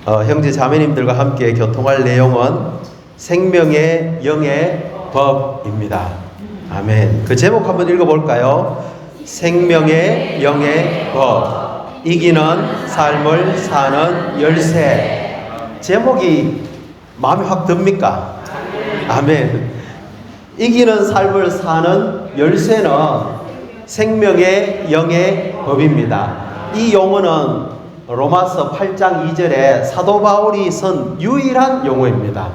형제 자매님들과 함께 교통할 내용은 생명의 영의 법입니다. 아멘. 그 제목 한번 읽어볼까요? 생명의 영의 법, 이기는 삶을 사는 열쇠. 제목이 마음에 확 듭니까? 아멘. 이기는 삶을 사는 열쇠는 생명의 영의 법입니다. 이 용어는 로마서 8장 2절에 사도 바울이 쓴 유일한 용어입니다.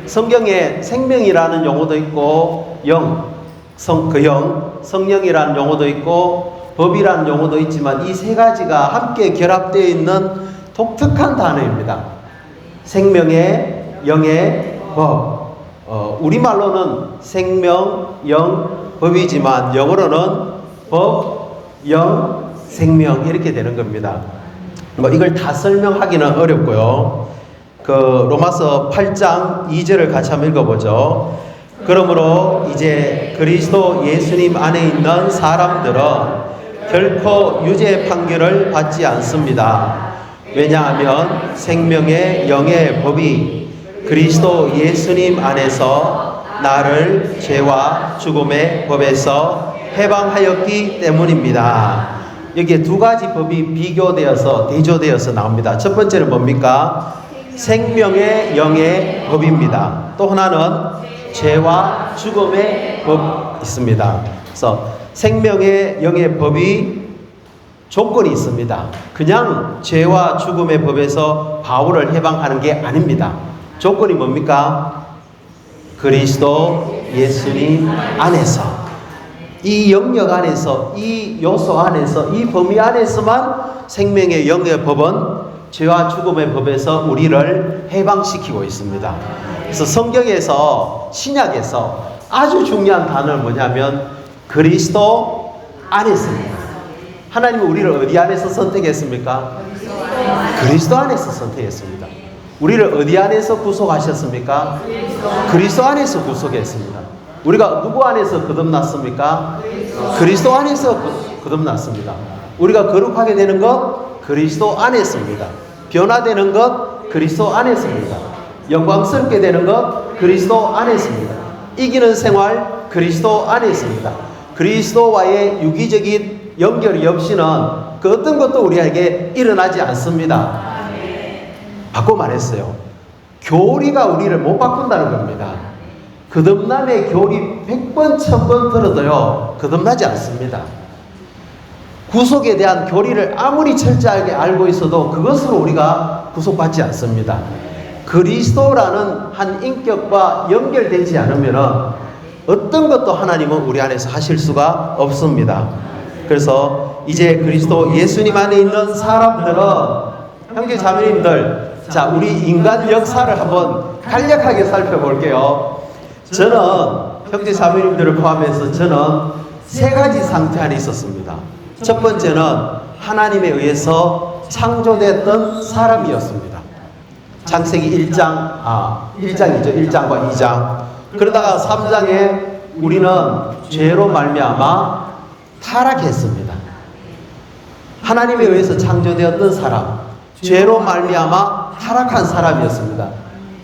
성경에 생명이라는 용어도 있고 성령이라는 용어도 있고 법이라는 용어도 있지만 이 세 가지가 함께 결합되어 있는 독특한 단어입니다. 생명의 영의 법. 우리말로는 생명, 영, 법이지만 영어로는 법, 영, 생명 이렇게 되는 겁니다. 이걸 다 설명하기는 어렵고요. 로마서 8장 2절을 같이 한번 읽어보죠. 그러므로 이제 그리스도 예수님 안에 있는 사람들은 결코 유죄 판결을 받지 않습니다. 왜냐하면 생명의 영의 법이 그리스도 예수님 안에서 나를 죄와 죽음의 법에서 해방하였기 때문입니다. 여기에 두 가지 법이 비교되어서 대조되어서 나옵니다. 첫 번째는 뭡니까? 생명의 영의 법입니다. 또 하나는 죄와 죽음의 법 있습니다. 그래서 생명의 영의 법이 조건이 있습니다. 그냥 죄와 죽음의 법에서 바울을 해방하는 게 아닙니다. 조건이 뭡니까? 그리스도 예수님 안에서, 이 영역 안에서, 이 요소 안에서, 이 범위 안에서만 생명의 영의 법은 죄와 죽음의 법에서 우리를 해방시키고 있습니다. 그래서 성경에서, 신약에서 아주 중요한 단어는 뭐냐면 그리스도 안에서입니다. 하나님은 우리를 어디 안에서 선택했습니까? 그리스도 안에서 선택했습니다. 우리를 어디 안에서 구속하셨습니까? 그리스도 안에서 구속했습니다. 우리가 누구 안에서 거듭났습니까? 그리스도 안에서 거듭났습니다. 우리가 거룩하게 되는 것 그리스도 안에서입니다. 변화되는 것 그리스도 안에서입니다. 영광스럽게 되는 것 그리스도 안에서입니다. 이기는 생활 그리스도 안에서입니다. 그리스도와의 유기적인 연결이 없이는 그 어떤 것도 우리에게 일어나지 않습니다. 바꿔 말했어요. 교리가 우리를 못 바꾼다는 겁니다. 거듭남의 교리 100번, 1000번 들어도요, 거듭나지 않습니다. 구속에 대한 교리를 아무리 철저하게 알고 있어도 그것으로 우리가 구속받지 않습니다. 그리스도라는 한 인격과 연결되지 않으면 어떤 것도 하나님은 우리 안에서 하실 수가 없습니다. 그래서 이제 그리스도 예수님 안에 있는 사람들은, 형제 자매님들, 자, 우리 인간 역사를 한번 간략하게 살펴볼게요. 저는 형제 자매님들을 포함해서 저는 세 가지 상태 안에 있었습니다. 첫 번째는 하나님에 의해서 창조됐던 사람이었습니다. 창세기 1장이죠. 1장과 2장. 그러다가 3장에 우리는 죄로 말미암아 타락했습니다. 하나님에 의해서 창조되었던 사람, 죄로 말미암아 타락한 사람이었습니다.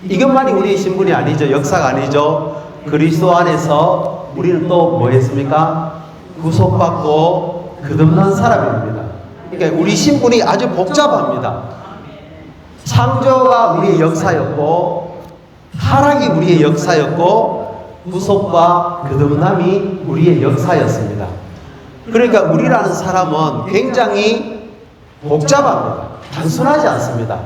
이것만이 우리의 신분이 아니죠. 역사가 아니죠. 그리스도 안에서 우리는 또 뭐 했습니까? 구속받고 거듭난 사람입니다. 그러니까 우리 신분이 아주 복잡합니다. 창조가 우리의 역사였고, 타락이 우리의 역사였고, 구속과 거듭남이 우리의 역사였습니다. 그러니까 우리라는 사람은 굉장히 복잡합니다. 단순하지 않습니다.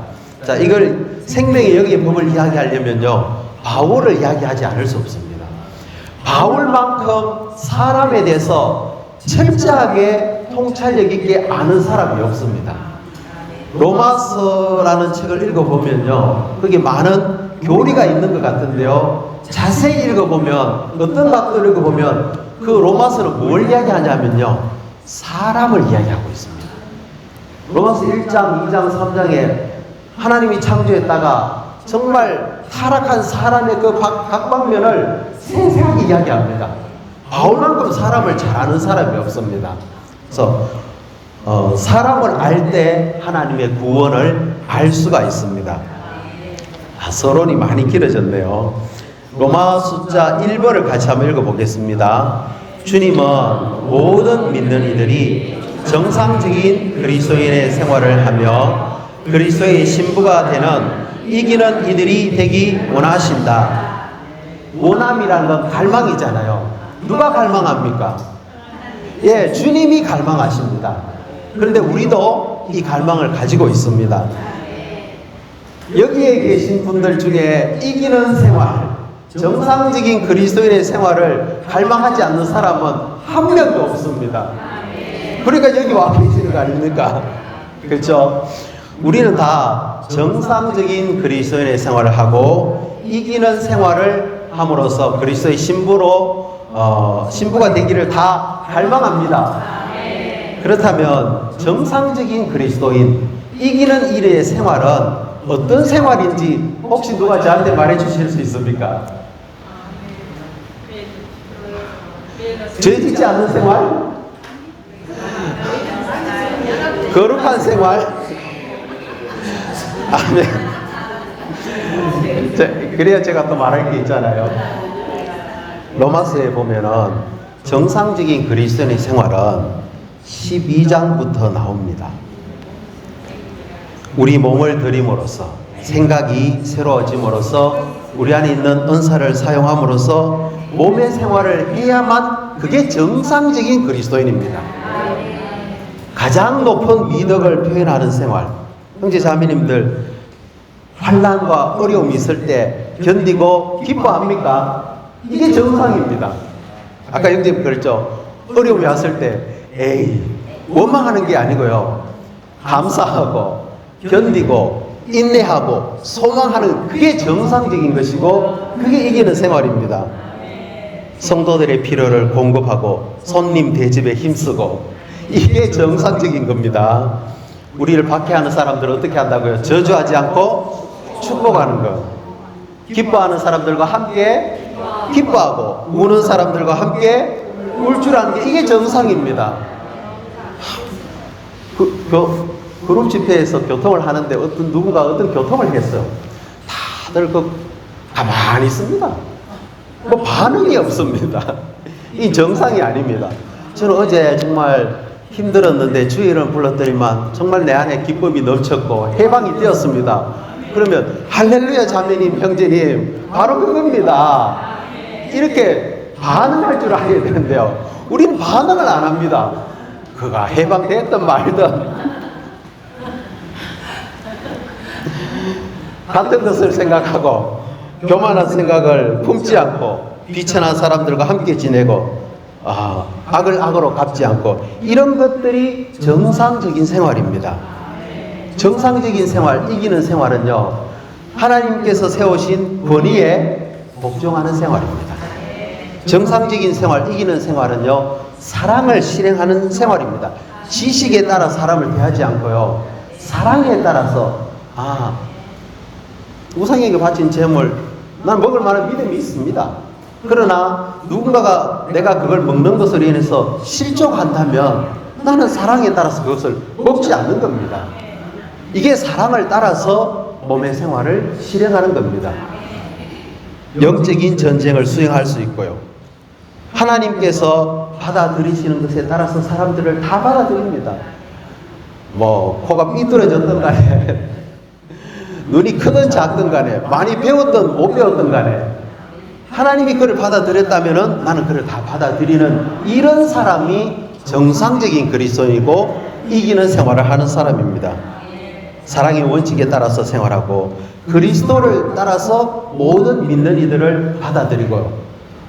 자, 이걸 생명의 영의 법을 이야기하려면요, 바울을 이야기하지 않을 수 없습니다. 바울만큼 사람에 대해서 철저하게 통찰력 있게 아는 사람이 없습니다. 로마서라는 책을 읽어보면요, 거기에 많은 교리가 있는 것 같은데요, 자세히 읽어보면, 어떤 각도를 읽어보면 그 로마서는 뭘 이야기하냐면요, 사람을 이야기하고 있습니다. 로마서 1장, 2장, 3장에 하나님이 창조했다가 정말 타락한 사람의 그 각 방면을 세세하게 이야기합니다. 바울만큼 사람을 잘 아는 사람이 없습니다. 그래서 사람을 알 때 하나님의 구원을 알 수가 있습니다. 서론이 많이 길어졌네요. 로마 숫자 1번을 같이 한번 읽어보겠습니다. 주님은 모든 믿는 이들이 정상적인 그리스도인의 생활을 하며 그리스도의 신부가 되는 이기는 이들이 되기 원하신다. 원함이라는 건 갈망이잖아요. 누가 갈망합니까? 예, 주님이 갈망하십니다. 그런데 우리도 이 갈망을 가지고 있습니다. 여기에 계신 분들 중에 이기는 생활, 정상적인 그리스도인의 생활을 갈망하지 않는 사람은 한 명도 없습니다. 그러니까 여기 와 계시는 거 아닙니까? 그렇죠? 우리는 다 정상적인 그리스도인의 생활을 하고 이기는 생활을 함으로써 그리스도의 신부가 되기를 다 갈망합니다. 그렇다면 정상적인 그리스도인, 이기는 일의 생활은 어떤 생활인지 혹시 누가 저한테 말해 주실 수 있습니까? 죄짓지 않는 생활? 거룩한 생활? 아멘. 그래야 제가 또 말할 게 있잖아요. 로마서에 보면은 정상적인 그리스도인의 생활은 12장부터 나옵니다. 우리 몸을 들임으로써 생각이 새로워짐으로써 우리 안에 있는 은사를 사용함으로써 몸의 생활을 해야만 그게 정상적인 그리스도인입니다. 가장 높은 미덕을 표현하는 생활. 형제 자매님들, 환난과 어려움이 있을 때 견디고 기뻐합니까? 이게 정상입니다. 아까 형제님 그랬죠? 어려움이 왔을 때 에이 원망하는 게 아니고요, 감사하고 견디고 인내하고 소망하는, 그게 정상적인 것이고 그게 이기는 생활입니다. 성도들의 필요를 공급하고 손님 대접에 힘쓰고, 이게 정상적인 겁니다. 우리를 박해하는 사람들은 어떻게 한다고요? 저주하지 않고 축복하는 것. 기뻐하는 사람들과 함께 기뻐하고 우는 사람들과 함께 울 줄 아는 게, 이게 정상입니다. 그룹 집회에서 교통을 하는데 누군가 어떤 교통을 했어요. 다들 가만히 있습니다. 뭐 반응이 없습니다. 이 정상이 아닙니다. 저는 어제 정말 힘들었는데 주일은 불렀더니만 정말 내 안에 기쁨이 넘쳤고 해방이 되었습니다. 그러면 할렐루야 자매님, 형제님, 바로 그겁니다. 이렇게 반응할 줄 알아야 되는데요, 우리는 반응을 안 합니다. 그가 해방됐든 말든 같은 것을 생각하고 교만한 생각을 품지 않고 비천한 사람들과 함께 지내고 악을 악으로 갚지 않고, 이런 것들이 정상적인 생활입니다. 정상적인 생활, 이기는 생활은요, 하나님께서 세우신 권위에 복종하는 생활입니다. 정상적인 생활, 이기는 생활은요, 사랑을 실행하는 생활입니다. 지식에 따라 사람을 대하지 않고요, 사랑에 따라서 우상에게 바친 재물, 난 먹을 만한 믿음이 있습니다. 그러나 누군가가 내가 그걸 먹는 것으로 인해서 실족한다면 나는 사랑에 따라서 그것을 먹지 않는 겁니다. 이게 사랑을 따라서 몸의 생활을 실행하는 겁니다. 영적인 전쟁을 수행할 수 있고요, 하나님께서 받아들이시는 것에 따라서 사람들을 다 받아들입니다. 코가 삐뚤어졌던 간에 눈이 크든 작든 간에 많이 배웠든 못 배웠든 간에 하나님이 그를 받아들였다면 나는 그를 다 받아들이는, 이런 사람이 정상적인 그리스도인이고 이기는 생활을 하는 사람입니다. 사랑의 원칙에 따라서 생활하고 그리스도를 따라서 모든 믿는 이들을 받아들이고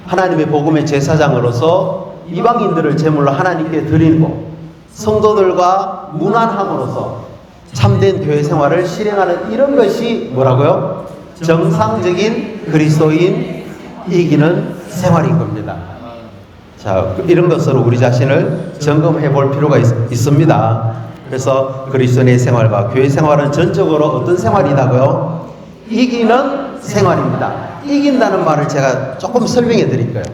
하나님의 복음의 제사장으로서 이방인들을 제물로 하나님께 드리고 성도들과 무난함으로써 참된 교회 생활을 실행하는, 이런 것이 뭐라고요? 정상적인 그리스도인 이기는 생활인 겁니다. 자, 이런 것으로 우리 자신을 점검해 볼 필요가 있습니다. 그래서 그리스도인의 생활과 교회 생활은 전적으로 어떤 생활이다고요? 이기는 생활입니다. 이긴다는 말을 제가 조금 설명해 드릴까요?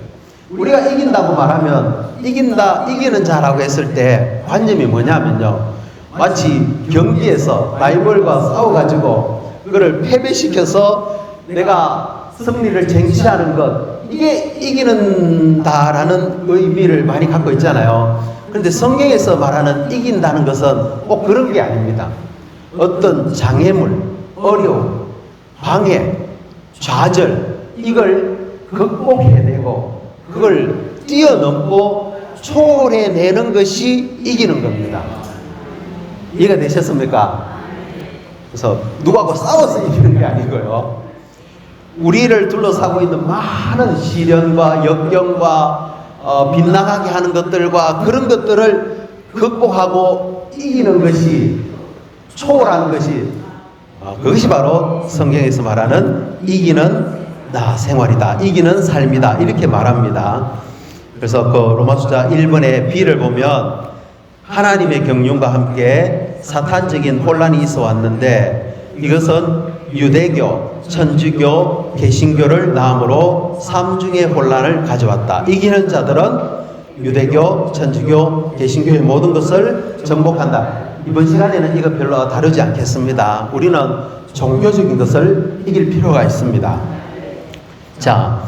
우리가 이긴다고 말하면 이기는 자라고 했을 때 관념이 뭐냐면요. 마치 경기에서 라이벌과 싸워가지고 그걸 패배시켜서 내가 승리를 쟁취하는 것, 이게 이기는다라는 의미를 많이 갖고 있잖아요. 그런데 성경에서 말하는 이긴다는 것은 꼭 그런 게 아닙니다. 어떤 장애물, 어려움, 방해, 좌절, 이걸 극복해내고 그걸 뛰어넘고 초월해내는 것이 이기는 겁니다. 이해가 되셨습니까? 그래서 누구하고 싸워서 이기는 게 아니고요. 우리를 둘러싸고 있는 많은 시련과 역경과 빗나가게 하는 것들과 그런 것들을 극복하고 이기는 것이, 초월하는 것이, 그것이 바로 성경에서 말하는 이기는 나 생활이다, 이기는 삶이다, 이렇게 말합니다. 그래서 그 로마서자 1번의 B를 보면 하나님의 경륜과 함께 사탄적인 혼란이 있어 왔는데 이것은 유대교, 천주교, 개신교를 낳음으로 삼중의 혼란을 가져왔다. 이기는 자들은 유대교, 천주교, 개신교의 모든 것을 정복한다. 이번 시간에는 이거 별로 다루지 않겠습니다. 우리는 종교적인 것을 이길 필요가 있습니다. 자,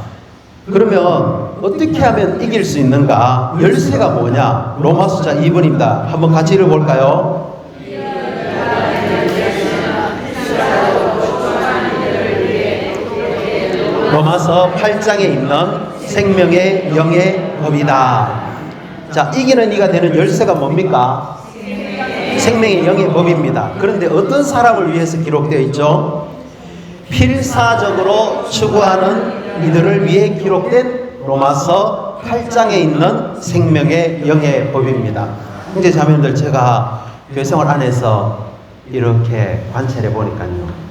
그러면 어떻게 하면 이길 수 있는가? 열쇠가 뭐냐? 로마서자 2번입니다. 한번 같이 읽어볼까요? 로마서 8장에 있는 생명의 영의 법이다. 자, 이기는 이가 되는 열쇠가 뭡니까? 생명의 영의 법입니다. 그런데 어떤 사람을 위해서 기록되어 있죠? 필사적으로 추구하는 이들을 위해 기록된 로마서 8장에 있는 생명의 영의 법입니다. 형제 자매님들, 제가 교회생활 안에서 이렇게 관찰해 보니까요,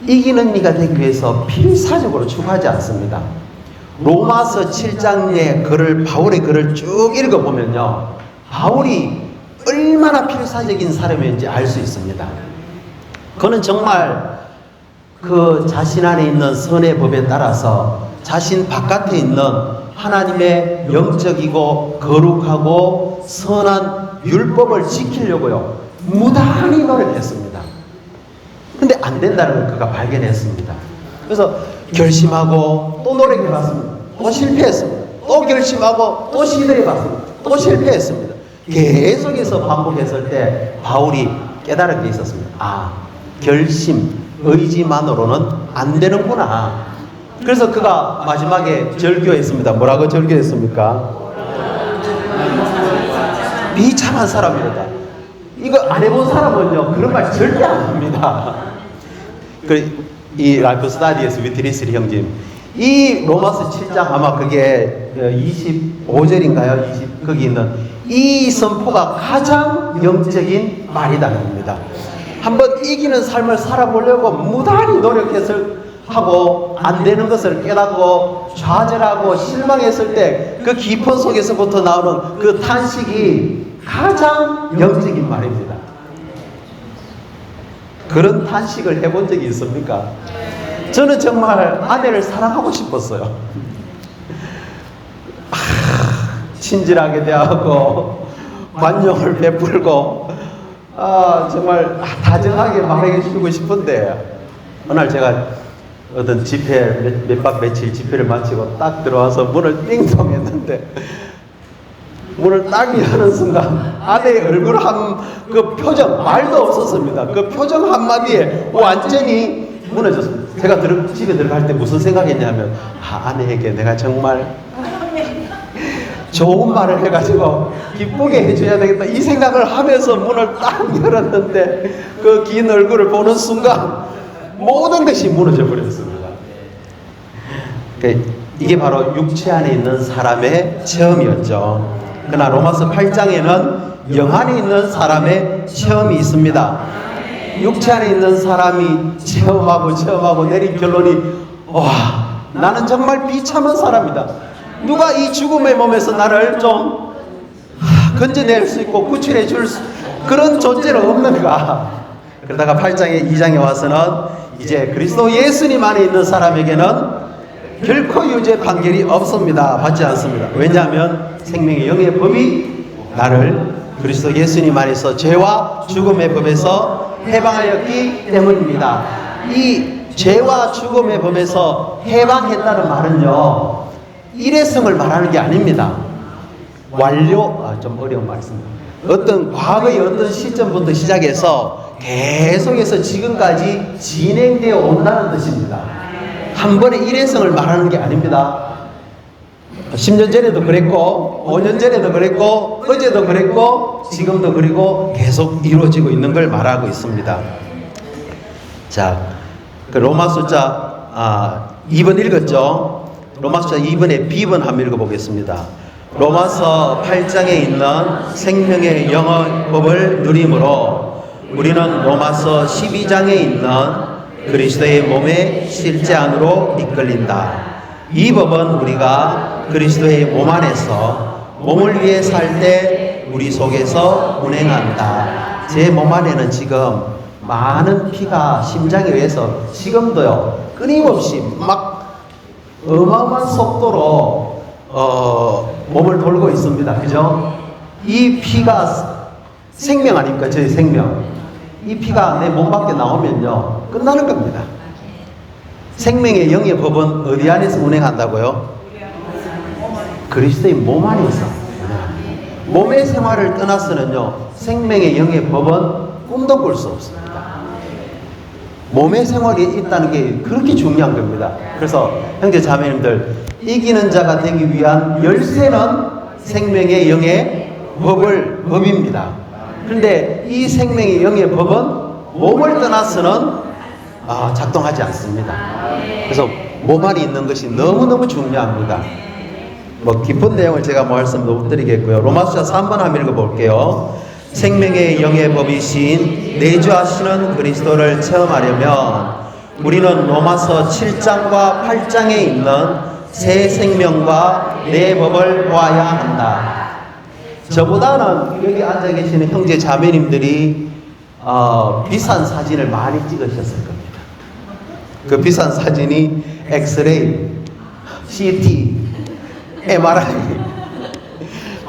이기는 이가 되기 위해서 필사적으로 추구하지 않습니다. 로마서 7장의 글을, 바울의 글을 쭉 읽어보면요, 바울이 얼마나 필사적인 사람인지 알 수 있습니다. 그는 정말 그 자신 안에 있는 선의 법에 따라서 자신 바깥에 있는 하나님의 영적이고 거룩하고 선한 율법을 지키려고요, 무단히 노력했습니다. 근데 안 된다는 걸 그가 발견했습니다. 그래서 결심하고 또 노력해봤습니다. 또 실패했습니다. 또 결심하고 또 시도해봤습니다. 또 실패했습니다. 계속해서 반복했을 때 바울이 깨달은 게 있었습니다. 아, 결심, 의지만으로는 안 되는구나. 그래서 그가 마지막에 절교했습니다. 뭐라고 절교했습니까? 비참한 사람이다. 이거 안 해본 사람은요, 그런 말 절대 안 합니다. 이 라이프 스타디에서 위트리스리 형님, 이 로마서 7장 아마 그게 25절인가요? 거기 있는 이 선포가 가장 영적인 말이라는 겁니다. 한번 이기는 삶을 살아보려고 무단히 노력했을 하고 안 되는 것을 깨닫고 좌절하고 실망했을 때 그 깊은 속에서부터 나오는 그 탄식이 가장 영적인 말입니다. 그런 탄식을 해본 적이 있습니까? 저는 정말 아내를 사랑하고 싶었어요. 친절하게 대하고 관용을 베풀고 정말 다정하게 말해주고 싶은데, 어느 날 제가 어떤 집회 몇 박 며칠 집회를 마치고 딱 들어와서 문을 띵동 했는데, 문을 딱 여는 순간 아내의 얼굴 그 표정, 말도 없었습니다. 그 표정 한마디에 완전히 무너졌습니다. 제가 집에 들어갈 때 무슨 생각했냐면, 아내에게 내가 정말 좋은 말을 해가지고 기쁘게 해줘야 되겠다, 이 생각을 하면서 문을 딱 열었는데 그 긴 얼굴을 보는 순간 모든 것이 무너져 버렸습니다. 이게 바로 육체 안에 있는 사람의 체험이었죠. 그러나 로마서 8장에는 영 안에 있는 사람의 체험이 있습니다. 육체 안에 있는 사람이 체험하고 내린 결론이, 와, 나는 정말 비참한 사람이다. 누가 이 죽음의 몸에서 나를 좀 건져낼 수 있고 구출해 줄 그런 존재는 없는가? 그러다가 8장에 2장에 와서는 이제 그리스도 예수님 안에 있는 사람에게는 결코 유죄 판결이 없습니다. 받지 않습니다. 왜냐하면 생명의 영의 법이 나를 그리스도 예수님 안에서 죄와 죽음의 법에서 해방하였기 때문입니다. 이 죄와 죽음의 법에서 해방했다는 말은요, 일회성을 말하는 게 아닙니다. 좀 어려운 말씀입니다. 어떤 과거의 어떤 시점부터 시작해서 계속해서 지금까지 진행되어 온다는 뜻입니다. 한 번의 일회성을 말하는 게 아닙니다. 10년 전에도 그랬고 5년 전에도 그랬고 어제도 그랬고 지금도 그리고 계속 이루어지고 있는 걸 말하고 있습니다. 자, 그 로마 숫자 2번 읽었죠? 로마 숫자 2번에 B번 한번 읽어보겠습니다. 로마서 8장에 있는 생명의 영의 법을 누림으로 우리는 로마서 12장에 있는 그리스도의 몸의 실제 안으로 이끌린다. 이 법은 우리가 그리스도의 몸 안에서 몸을 위해 살 때 우리 속에서 운행한다. 제 몸 안에는 지금 많은 피가 심장에 의해서 지금도요, 끊임없이 막 어마어마한 속도로 몸을 돌고 있습니다. 그죠? 이 피가 생명 아닙니까? 저희 생명. 이 피가 내 몸 밖에 나오면요, 끝나는 겁니다. 생명의 영의 법은 어디 안에서 운행한다고요? 그리스도의 몸 안에서. 몸의 생활을 떠나서는요, 생명의 영의 법은 꿈도 꿀 수 없습니다. 몸의 생활이 있다는 게 그렇게 중요한 겁니다. 그래서 형제 자매님들, 이기는 자가 되기 위한 열쇠는 생명의 영의 법입니다. 그런데 이 생명의 영의 법은 몸을 떠나서는 작동하지 않습니다. 그래서 몸 안에 있는 것이 너무너무 중요합니다. 깊은 내용을 제가 말씀 못 드리겠고요. 로마서 3번 한번 읽어볼게요. 생명의 영의 법이신 내주하시는 그리스도를 체험하려면 우리는 로마서 7장과 8장에 있는 새 생명과 내 법을 보아야 한다. 저보다는 여기 앉아 계시는 형제 자매님들이 비싼 사진을 많이 찍으셨을 겁니다. 그 비싼 사진이 엑스레이, CT, MRI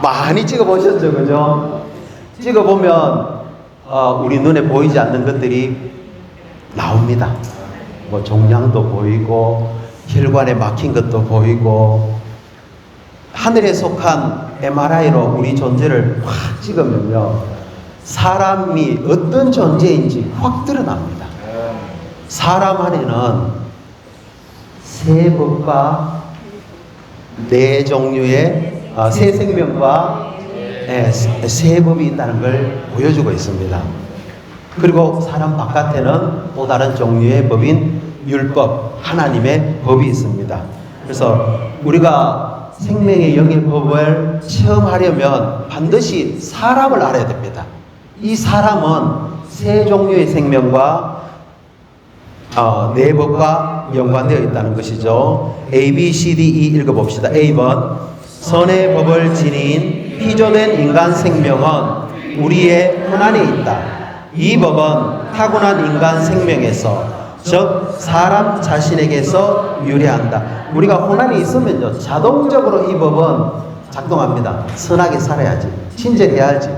많이 찍어보셨죠, 그죠? 찍어보면 우리 눈에 보이지 않는 것들이 나옵니다. 종양도 보이고 혈관에 막힌 것도 보이고, 하늘에 속한 MRI로 우리 존재를 확 찍으면요, 사람이 어떤 존재인지 확 드러납니다. 사람 안에는 세 법과 네 종류의 세 생명과 세 법이 있다는 걸 보여주고 있습니다. 그리고 사람 바깥에는 또 다른 종류의 법인 율법, 하나님의 법이 있습니다. 그래서 우리가 생명의 영의 법을 체험하려면 반드시 사람을 알아야 됩니다. 이 사람은 세 종류의 생명과 네 법과 연관되어 있다는 것이죠. A, B, C, D, E 읽어봅시다. A번, 선의 법을 지닌 피조된 인간 생명은 우리의 혼안에 있다. 이 법은 타고난 인간 생명에서, 즉 사람 자신에게서 유래한다. 우리가 혼안이 있으면요, 자동적으로 이 법은 작동합니다. 선하게 살아야지, 친절해야지,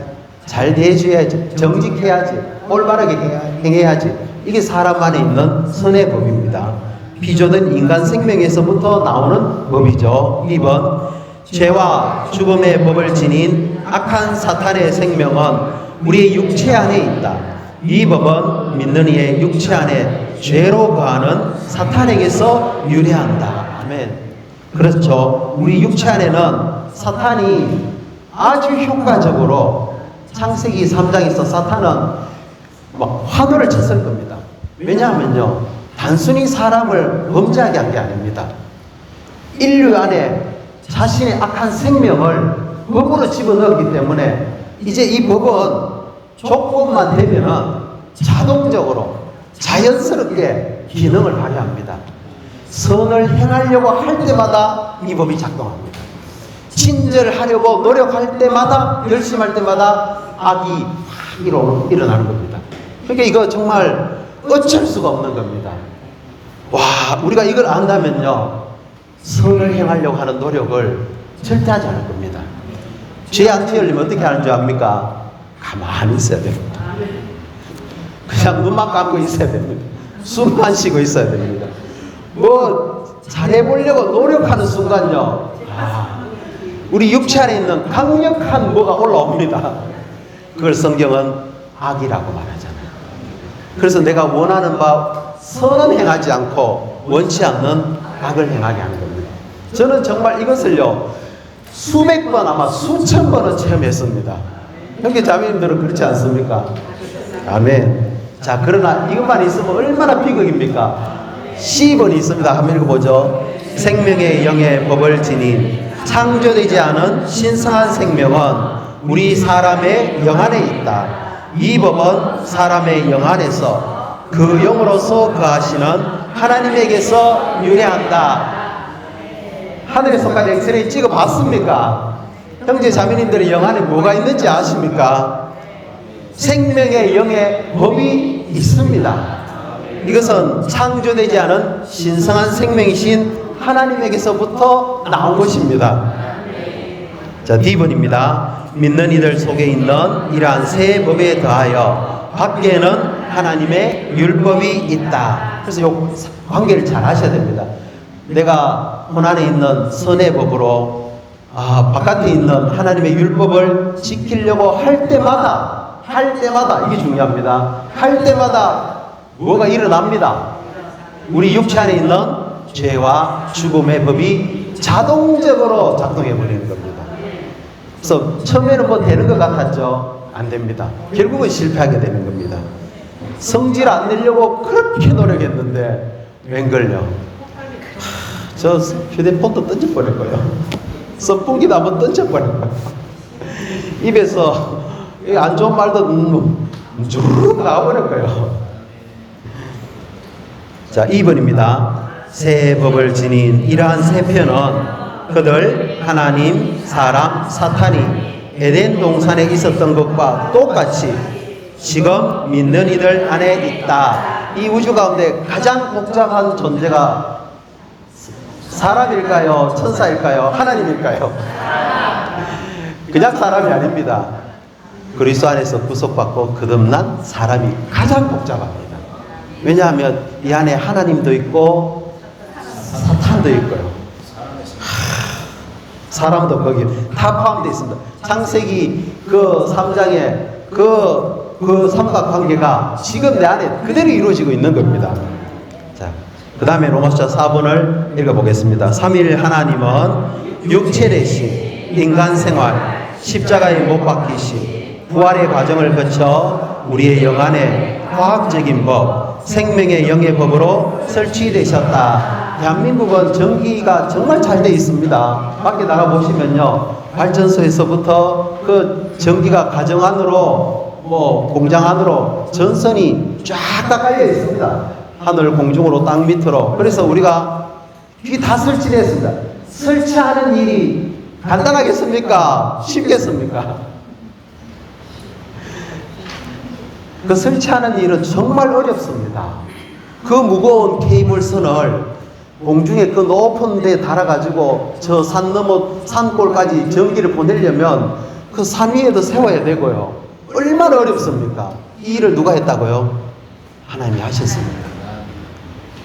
잘 대해줘야지, 정직해야지, 올바르게 행해야지. 이게 사람 안에 있는 선의 법입니다. 피조된 인간 생명에서부터 나오는 법이죠. 2번, 죄와 죽음의 법을 지닌 악한 사탄의 생명은 우리의 육체 안에 있다. 이 법은 믿는 이의 육체 안에 죄로 거하는 사탄에게서 유래한다. 아멘. 그렇죠. 우리 육체 안에는 사탄이 아주 효과적으로, 창세기 3장에서 사탄은 환호를 쳤을 겁니다. 왜냐하면요, 단순히 사람을 범죄하게 한 게 아닙니다. 인류 안에 자신의 악한 생명을 법으로 집어넣었기 때문에 이제 이 법은 조건만 되면은 자동적으로 자연스럽게 기능을 발휘합니다. 선을 행하려고 할 때마다 이 법이 작동합니다. 친절하려고 노력할 때마다, 열심히 할 때마다 악이 확 일어나는 겁니다. 그러니까 이거 정말 어쩔 수가 없는 겁니다. 와, 우리가 이걸 안다면요, 선을 행하려고 하는 노력을 절대 하지 않을 겁니다. 죄 안 튀으려면 어떻게 하는 줄 압니까? 가만히 있어야 됩니다. 그냥 눈만 감고 있어야 됩니다. 숨만 쉬고 있어야 됩니다. 뭐 잘해보려고 노력하는 순간요, 우리 육체 안에 있는 강력한 뭐가 올라옵니다. 그걸 성경은 악이라고 말하잖아요. 그래서 내가 원하는 바 선은 행하지 않고 원치 않는 악을 행하게 하는 겁니다. 저는 정말 이것을요, 수백 번, 아마 수천 번은 체험했습니다. 형제 자매님들은 그렇지 않습니까? 아멘. 자, 그러나 이것만 있으면 얼마나 비극입니까? 10번이 있습니다. 한번 읽어보죠. 생명의 영의 법을 지닌 창조되지 않은 신성한 생명은 우리 사람의 영 안에 있다. 이 법은 사람의 영 안에서 그 영으로서 거하시는 하나님에게서 유래한다. 하늘에서까지 엑스레이 찍어 봤습니까? 형제 자매님들의 영 안에 뭐가 있는지 아십니까? 생명의 영의 법이 있습니다. 이것은 창조되지 않은 신성한 생명이신 하나님에게서부터 나온 것입니다. 자, D번입니다. 믿는 이들 속에 있는 이러한 새 법에 더하여 밖에는 하나님의 율법이 있다. 그래서 이 관계를 잘 하셔야 됩니다. 내가 혼 안에 있는 선의 법으로 바깥에 있는 하나님의 율법을 지키려고 할 때마다 이게 중요합니다. 할 때마다 뭐가 일어납니다. 우리 육체 안에 있는 죄와 죽음의 법이 자동적으로 작동해 버리는 겁니다. 그래서 처음에는 뭐 되는 것 같았죠. 안 됩니다. 결국은 실패하게 되는 겁니다. 성질 안 내려고 그렇게 노력했는데 웬걸요. 저 휴대폰도 던져버릴 거예요. 선풍기도 한번 던져버릴 거예요. 입에서 안 좋은 말도 주르륵 나와버릴 거예요. 자, 2번입니다. 새 법을 지닌 이러한 새 편은 그들 하나님, 사람, 사탄이 에덴 동산에 있었던 것과 똑같이 지금 믿는 이들 안에 있다. 이 우주 가운데 가장 복잡한 존재가 사람일까요? 천사일까요? 하나님일까요? 그냥 사람이 아닙니다. 그리스도 안에서 구속받고 거듭난 사람이 가장 복잡합니다. 왜냐하면 이 안에 하나님도 있고 사탄도 있고요. 사람도 거기 다 포함되어 있습니다. 창세기 그 3장에 그 삼각관계가 지금 내 안에 그대로 이루어지고 있는 겁니다. 자, 그 다음에 로마서 4번을 읽어보겠습니다. 3일 하나님은 육체 대신 인간 생활, 십자가에 못 박히신 부활의 과정을 거쳐 우리의 영 안에 과학적인 법, 생명의 영의 법으로 설치되셨다. 대한민국은 전기가 정말 잘 되어 있습니다. 밖에 나가 보시면요, 발전소에서부터 그 전기가 가정 안으로 뭐 공장 안으로 전선이 쫙 다 깔려 있습니다. 하늘 공중으로 땅 밑으로. 그래서 우리가 이게 다 설치됐습니다. 설치하는 일이 간단하겠습니까? 쉽겠습니까? 그 설치하는 일은 정말 어렵습니다. 그 무거운 케이블선을 공중에 그 높은 데 달아가지고 저 산 너머 산골까지 전기를 보내려면 그 산 위에도 세워야 되고요. 얼마나 어렵습니까? 이 일을 누가 했다고요? 하나님이 하셨습니다.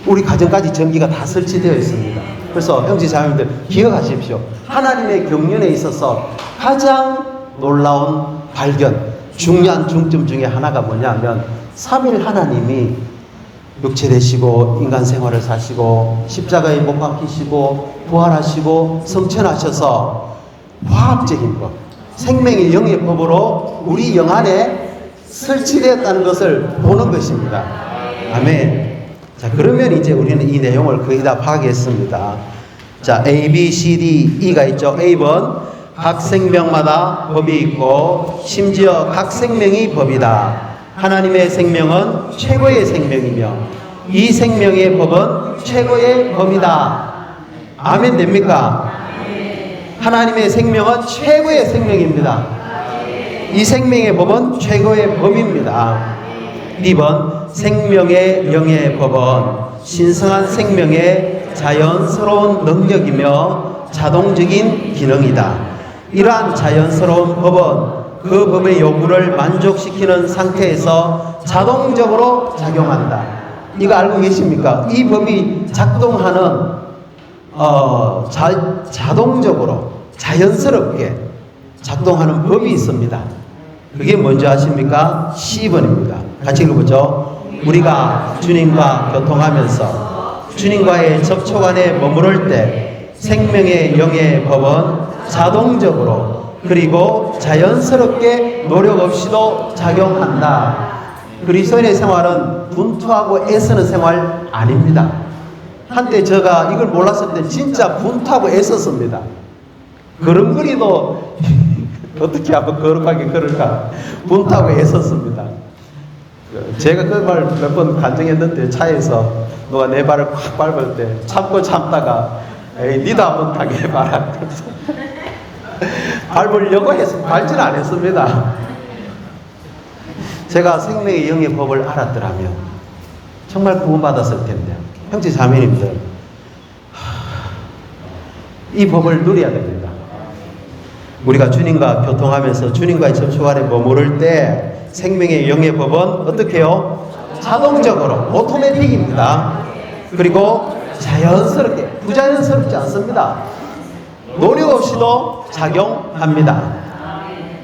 우리 가정까지 전기가 다 설치되어 있습니다. 그래서 형제 자매님들 기억하십시오. 하나님의 경륜에 있어서 가장 놀라운 발견, 중요한 중점 중에 하나가 뭐냐면 3일 하나님이 육체 되시고 인간 생활을 사시고 십자가에 못 박히시고 부활하시고 성천하셔서 화학적인 법, 생명의 영의 법으로 우리 영 안에 설치되었다는 것을 보는 것입니다. 아멘. 자, 그러면 이제 우리는 이 내용을 거의 다 파악했습니다. 자, A, B, C, D, E가 있죠. A번 각 생명마다 법이 있고 심지어 각 생명이 법이다. 하나님의 생명은 최고의 생명이며 이 생명의 법은 최고의 법이다. 아멘 됩니까? 하나님의 생명은 최고의 생명입니다. 이 생명의 법은 최고의 법입니다. 2번 생명의 영의 법은 신성한 생명의 자연스러운 능력이며 자동적인 기능이다. 이러한 자연스러운 법은 그 법의 요구를 만족시키는 상태에서 자동적으로 작용한다. 이거 알고 계십니까? 이 법이 작동하는 자동적으로 자연스럽게 작동하는 법이 있습니다. 그게 뭔지 아십니까? 10번입니다. 같이 읽어보죠. 우리가 주님과 교통하면서 주님과의 접촉 안에 머무를 때 생명의 영의 법은 자동적으로 그리고 자연스럽게 노력 없이도 작용한다. 그리스도인의 생활은 분투하고 애쓰는 생활 아닙니다. 한때 제가 이걸 몰랐을 때 진짜 분투하고 애썼습니다. 걸음걸이도 어떻게 한번 거룩하게 걸을까 분투하고 애썼습니다. 제가 그 말 몇 번 간증했는데 차에서 누가 내 발을 콱 밟을 때 참다가 에이 니도 한번 타게 해봐라. 밟으려고 해서 밟지는 않았습니다. 제가 생명의 영의 법을 알았더라면 정말 구원받았을 텐데 형제 자매님들 이 법을 누려야 됩니다. 우리가 주님과 교통하면서 주님과의 접촉 안에 머무를 때 생명의 영의 법은 어떻게 해요? 자동적으로 오토매틱입니다. 그리고 자연스럽게 부자연스럽지 않습니다. 노력 없이도 작용합니다.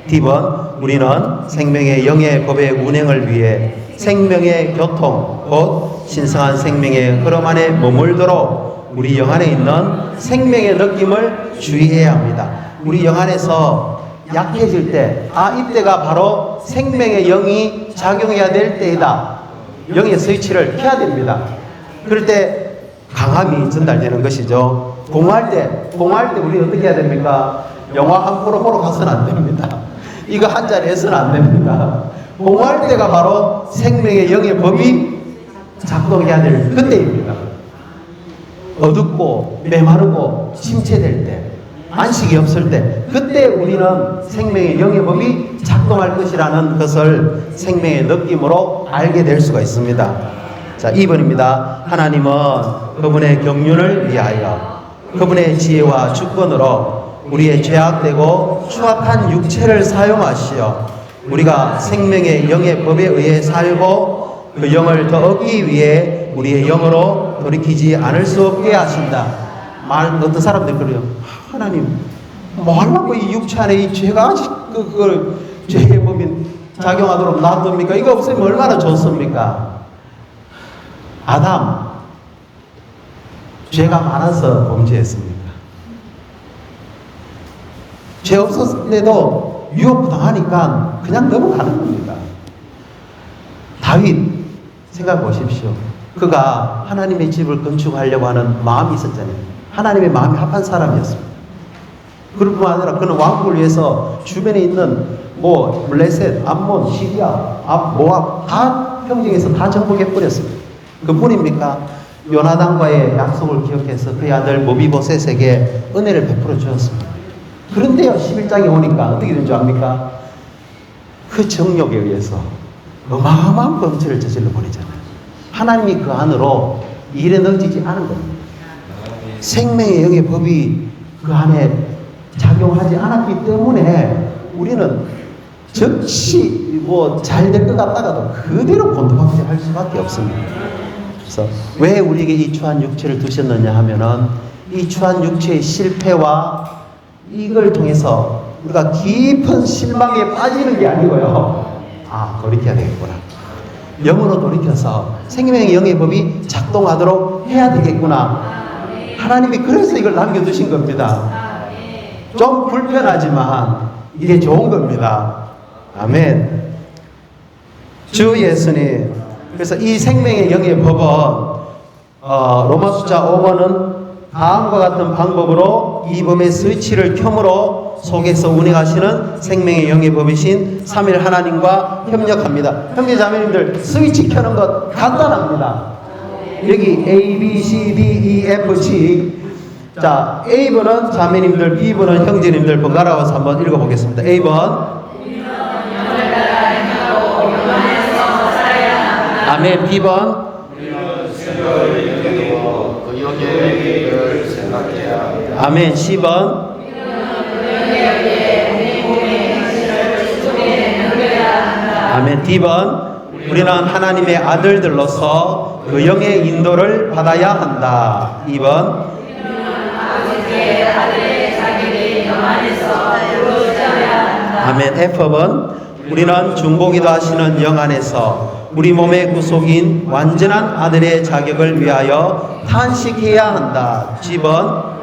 D번 우리는 생명의 영의 법의 운행을 위해 생명의 교통 곧 신성한 생명의 흐름 안에 머물도록 우리 영 안에 있는 생명의 느낌을 주의해야 합니다. 우리 영 안에서 약해질 때 이때가 바로 생명의 영이 작용해야 될 때이다. 영의 스위치를 켜야 됩니다. 그럴 때 강함이 전달되는 것이죠. 공부할 때 우리 어떻게 해야 됩니까? 영화 한 프로 보러 가서는 안 됩니다. 이거 한 자리 해서는 안 됩니다. 공부할 때가 바로 생명의 영의 법이 작동해야 될 그때입니다. 어둡고 메마르고 침체될 때 안식이 없을 때 그때 우리는 생명의 영의 법이 작동할 것이라는 것을 생명의 느낌으로 알게 될 수가 있습니다. 자, 2번입니다. 하나님은 그분의 경륜을 위하여 그분의 지혜와 주권으로 우리의 죄악되고 추악한 육체를 사용하시어 우리가 생명의 영의 법에 의해 살고 그 영을 더 얻기 위해 우리의 영으로 돌이키지 않을 수 없게 하신다. 어떤 사람들 그래요. 하나님 뭐 하려고 이 육체 안에 이 죄가 아직 그걸 죄의 법이 작용하도록 놔둡니까? 이거 없으면 얼마나 좋습니까? 아담 죄가 많아서 범죄했습니까? 죄 없었을 때도 유혹당하니까 그냥 넘어가는 겁니다. 다윗 생각해 보십시오. 그가 하나님의 집을 건축하려고 하는 마음이 있었잖아요. 하나님의 마음이 합한 사람이었습니다. 그뿐만 아니라 그는 왕국을 위해서 주변에 있는 블레셋, 암몬, 시리아, 모압 다 평정에서 다 정복해 버렸습니다. 그뿐입니까? 요나단과의 약속을 기억해서 그의 아들 모비보셋에게 은혜를 베풀어 주었습니다. 그런데요, 11장에 오니까 어떻게 된 줄 압니까? 그 정욕에 의해서 어마어마한 범죄를 저질러 버리잖아요. 하나님이 그 안으로 일에 넣어지지 않은 겁니다. 생명의 영의 법이 그 안에 작용하지 않았기 때문에 우리는 즉시 잘 될 것 같다가도 그대로 곤두박질 할 수밖에 없습니다. 그래서 왜 우리에게 이 추한 육체를 두셨느냐 하면은 이 추한 육체의 실패와 이걸 통해서 우리가 깊은 실망에 빠지는 게 아니고요. 돌이켜야 되겠구나. 영으로 돌이켜서 생명의 영의 법이 작동하도록 해야 되겠구나. 하나님이 그래서 이걸 남겨두신 겁니다. 좀 불편하지만 이게 좋은 겁니다. 아멘. 주 예수님. 그래서 이 생명의 영의 법은 로마 숫자 5번은 다음과 같은 방법으로 이 법의 스위치를 켬으로 속에서 운행하시는 생명의 영의 법이신 3일 하나님과 협력합니다. 형제 자매님들 스위치 켜는 것 간단합니다. 여기 A, B, C, D, E, F, G. 자, A번은 자매님들, B번은 형제님들 번갈아서 한번 읽어보겠습니다. A번 아멘. B번 교회의 를 생각해야 합니다. 아멘. 10번 아멘. D번 우리는 하나님의 아들들로서 그 영의 인도를 받아야 한다. 2번 아멘. F번 우리는 중보기도 하시는 영 안에서 우리 몸의 구속인 완전한 아들의 자격을 위하여 탄식해야 한다. G번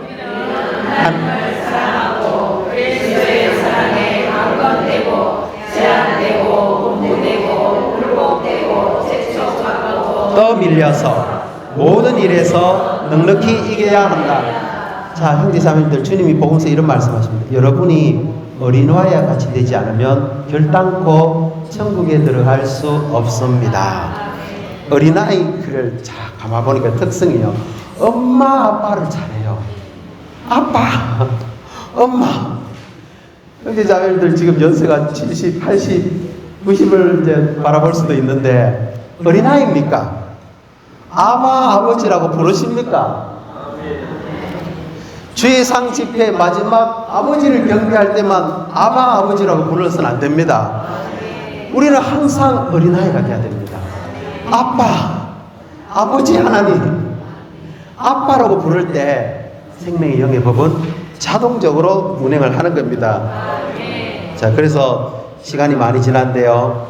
떠밀려서 모든 일에서 넉넉히 이겨야 한다. 자, 형제자매님들, 주님이 복음서에 이런 말씀하십니다. 여러분이 어린아이와 같이 되지 않으면 결단코 천국에 들어갈 수 없습니다. 어린아이를 자 감아보니까 특성이요. 엄마 아빠를 잘해요. 아빠 엄마. 형제자매님들 지금 연세가 70, 80, 90을 이제 바라볼 수도 있는데 어린아이입니까? 아버지라고 부르십니까? 주의상 집회 마지막 아버지를 경배할 때만 아버지라고 불러서는 안 됩니다. 우리는 항상 어린아이가 돼야 됩니다. 아버지 하나님, 아빠라고 부를 때 생명의 영의 법은 자동적으로 운행을 하는 겁니다. 자, 그래서 시간이 많이 지났는데요.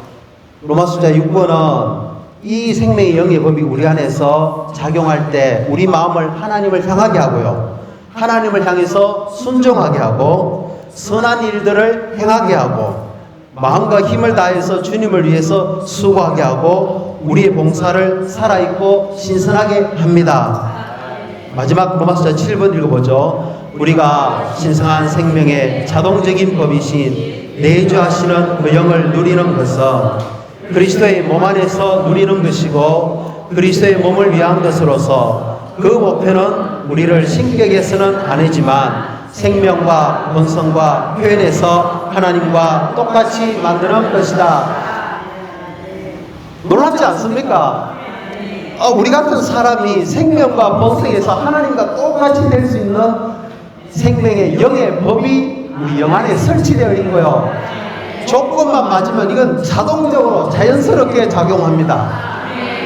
로마서자 6번은 이 생명의 영의 법이 우리 안에서 작용할 때 우리 마음을 하나님을 향하게 하고요. 하나님을 향해서 순종하게 하고 선한 일들을 행하게 하고 마음과 힘을 다해서 주님을 위해서 수고하게 하고 우리의 봉사를 살아있고 신선하게 합니다. 마지막 로마서자 7번 읽어보죠. 우리가 신성한 생명의 자동적인 법이신 내주하시는 그 영을 누리는 것은 그리스도의 몸 안에서 누리는 것이고 그리스도의 몸을 위한 것으로서 그 목표는 우리를 신격에서는 아니지만 생명과 본성과 표현에서 하나님과 똑같이 만드는 것이다. 놀랍지 않습니까? 우리 같은 사람이 생명과 본성에서 하나님과 똑같이 될 수 있는 생명의 영의 법이 우리 영 안에 설치되어 있고요. 조건만 맞으면 이건 자동적으로 자연스럽게 작용합니다.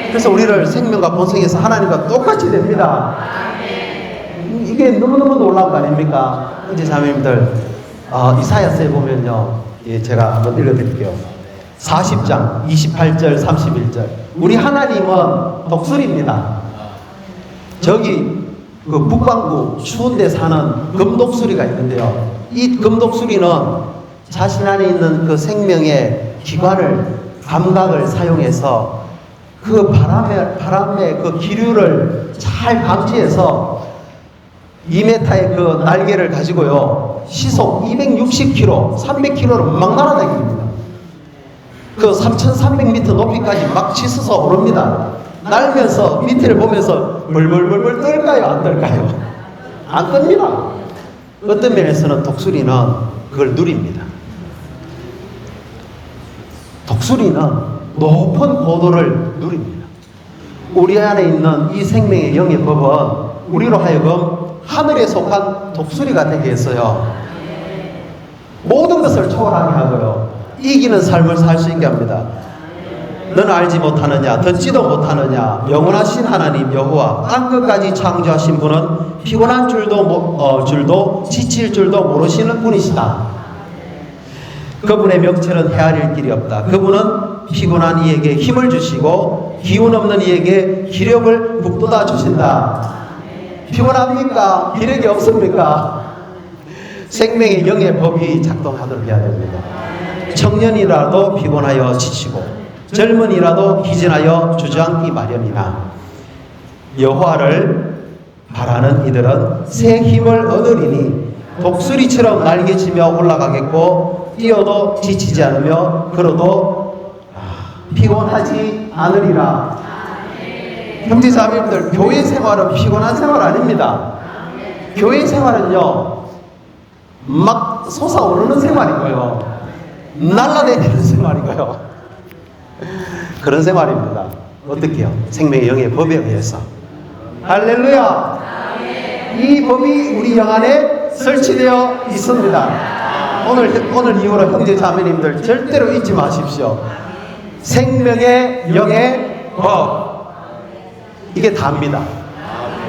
그래서 우리를 생명과 본성에서 하나님과 똑같이 됩니다. 이게 너무너무 놀라운 거 아닙니까? 이제 자매님들, 이사야서에 보면요. 예, 제가 한번 읽어드릴게요. 40장 28절 31절. 우리 하나님은 독수리입니다. 저기 그 북반구 추운 데 사는 금독수리가 있는데요. 이 금독수리는 자신 안에 있는 그 생명의 기관을, 감각을 사용해서 그 바람의 그 기류를 잘 감지해서 2m의 그 날개를 가지고요. 시속 260km, 300km로 막 날아다닙니다. 그 3,300m 높이까지 막 치솟아 오릅니다. 날면서 밑을 보면서 벌벌벌벌 떨까요? 안 떨까요? 안 뜹니다. 어떤 면에서는 독수리는 그걸 누립니다. 독수리는 높은 고도를 누립니다. 우리 안에 있는 이 생명의 영의 법은 우리로 하여금 하늘에 속한 독수리가 되게 했어요. 모든 것을 초월하게 하고요. 이기는 삶을 살 수 있게 합니다. 너는 알지 못하느냐, 듣지도 못하느냐, 영원하신 하나님 여호와 땅 끝까지 창조하신 분은 피곤한 줄도 지칠 줄도 모르시는 분이시다. 그분의 명철은 헤아릴 길이 없다. 그분은 피곤한 이에게 힘을 주시고 기운 없는 이에게 기력을 북돋아 주신다. 피곤합니까? 기력이 없습니까? 생명의 영의 법이 작동하도록 해야 됩니다. 청년이라도 피곤하여 지치고 젊은이라도 기진하여 주저앉기 마련이나 여호와를 바라는 이들은 새 힘을 얻으리니 독수리처럼 날개치며 올라가겠고 뛰어도 지치지 않으며 걸어도 피곤하지 않으리라. 형제자매님들, 교회 생활은 피곤한 생활 아닙니다. 교회 생활은요 막 솟아오르는 생활이고요, 날라다니는 생활이고요, 그런 생활입니다. 어떻게요? 생명의 영의 법에 의해서 할렐루야. 이 법이 우리 영 안에 설치되어 있습니다. 오늘 이후로 형제 자매님들 절대로 잊지 마십시오. 생명의 영의 법. 이게 답니다.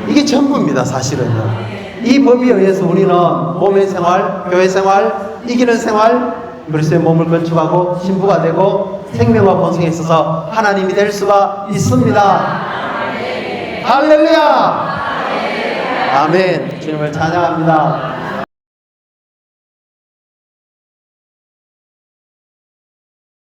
이게 전부입니다. 사실은요. 이 법에 의해서 우리는 몸의 생활, 교회 생활, 이기는 생활, 그리스도의 몸을 건축하고 신부가 되고 생명과 본성에 있어서 하나님이 될 수가 있습니다. 할렐루야. 아멘. 주님을 찬양합니다.